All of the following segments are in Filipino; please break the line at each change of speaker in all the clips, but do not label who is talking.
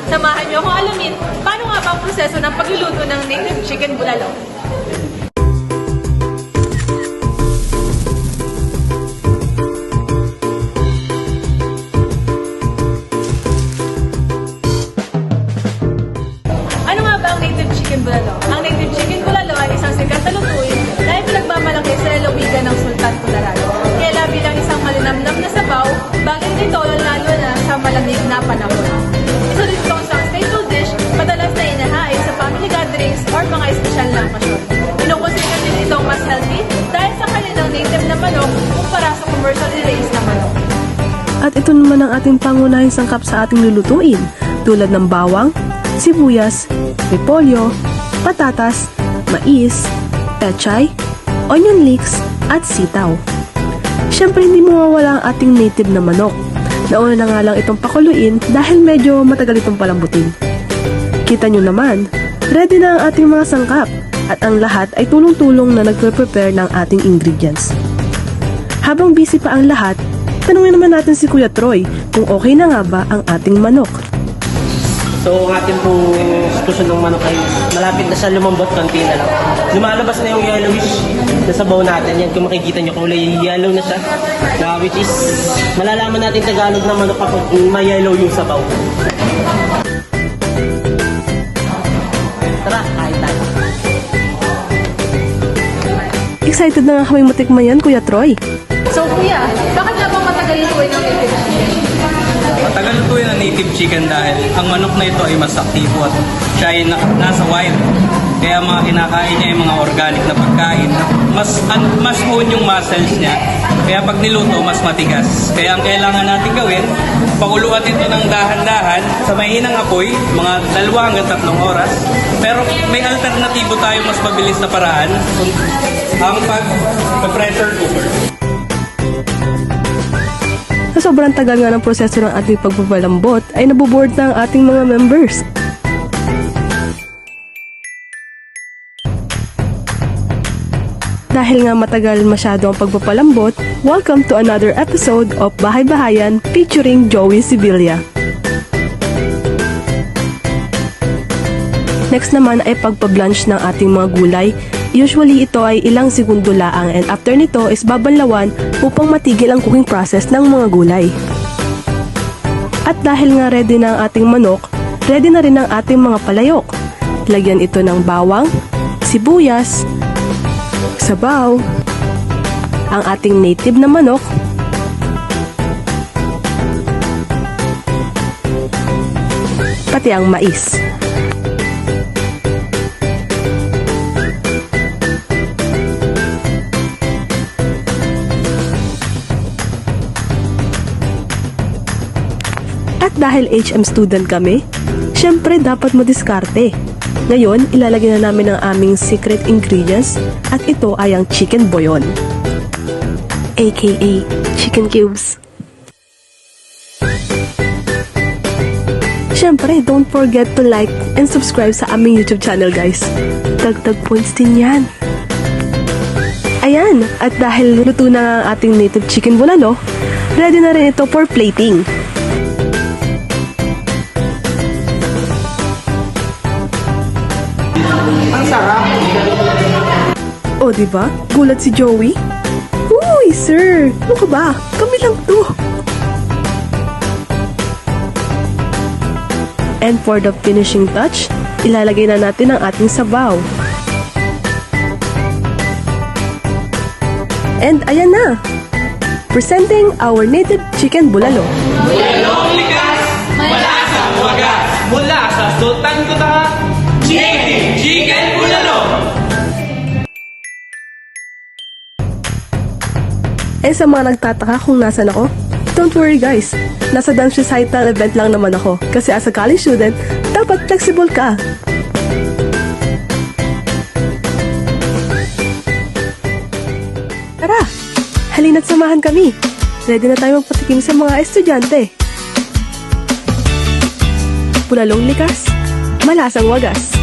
Samahan niyo akong alamin paano nga ba ang proseso ng pagluluto ng native chicken bulalo. Ano nga ba ang native chicken bulalo? Ang native chicken bulalo ay isang sikat na lutuin dahil pinagmamalaki sa lalawigan ng Sultan Kudarat. Kaya bilang isang malinamnam na sabaw, bagay dito lalo na sa malamig na panahon. Isa din itong isang staple dish, madalas na inahain sa family gatherings or mga espesyal na okasyon. Pinukonsider din itong mas healthy dahil sa kanilang native na manok kumpara sa commercially raised na manok.
At ito naman ang ating pangunahing sangkap sa ating lulutuin, tulad ng bawang, sibuyas, repolyo, patatas, mais, pechay, onion leeks, at sitaw. Siyempre hindi mawawala ang ating native na manok. Nauna na nga lang itong pakuluin dahil medyo matagal itong palambutin. Kita nyo naman, ready na ang ating mga sangkap at ang lahat ay tulong-tulong na nagpe-prepare ng ating ingredients. Habang busy pa ang lahat, tanungin naman natin si Kuya Troy kung okay na nga ba ang ating manok.
So, ang ating pong sitwasyon ng manok ay malapit na sa lumambot, konti na lang. Lumalabas na yung yellowish na sabaw natin. Yan, kung makikita nyo, kulay yellow na siya. Which is, malalaman natin Tagalog na manok kapag may yellow yung sabaw. Tara, kain tayo.
Excited na nga kami matikman yan, Kuya Troy.
So kuya, bakit nga bang matagal lutuin ng native chicken?
Matagal lutuin ang native chicken dahil ang manok na ito ay mas aktibo at siya ay nasa wild. Kaya mga kinakain niya ay mga organic na pagkain. Mas own yung muscles niya. Kaya pag niluto, mas matigas. Kaya ang kailangan natin gawin, pakuluan ito ng dahan-dahan sa mahinang apoy, mga 2 hanggang 3 oras. Pero may alternatibo tayo mas mabilis na paraan, ang pag-pressure cooker.
Sa sobrang tagal nga ng proseso ng ating pagpapalambot ay naboboard na ang ating mga members. Dahil nga matagal masyado ang pagpapalambot, welcome to another episode of Bahay Bahayan featuring Joey Sibilia. Next naman ay pagpa-blanch ng ating mga gulay. Usually ito ay ilang segundo laang and after nito is babanlawan upang matigil ang cooking process ng mga gulay. At dahil nga ready na ang ating manok, ready na rin ang ating mga palayok. Lagyan ito ng bawang, sibuyas, sabaw, ang ating native na manok, pati ang mais. At dahil HM student kami, syempre dapat mo diskarte. Ngayon, ilalagay na namin ang aming secret ingredients at ito ay ang chicken bouillon, aka chicken cubes. Syempre, don't forget to like and subscribe sa aming YouTube channel guys. Dagdag points din yan. Ayan, at dahil luto na ang ating native chicken bulalo, ready na rin ito for plating.
Ang sarap!
O, diba? Gulat si Joey? Uy, sir! Ano ka ba? Kami lang to! And for the finishing touch, ilalagay na natin ang ating sabaw. And ayan na! Presenting our native chicken bulalo.
Bulalong likas, malasang wagas, mula sa Sultan Kudarat, Native Chicken Bulalo!
Eh sa mga nagtataka kung nasan ako, don't worry guys, nasa dance recital event lang naman ako kasi as a college student, dapat flexible ka. Tara, halina't samahan kami. Ready na tayo magpatikim sa mga estudyante. Bulalong likas, malasang wagas.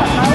sabaw.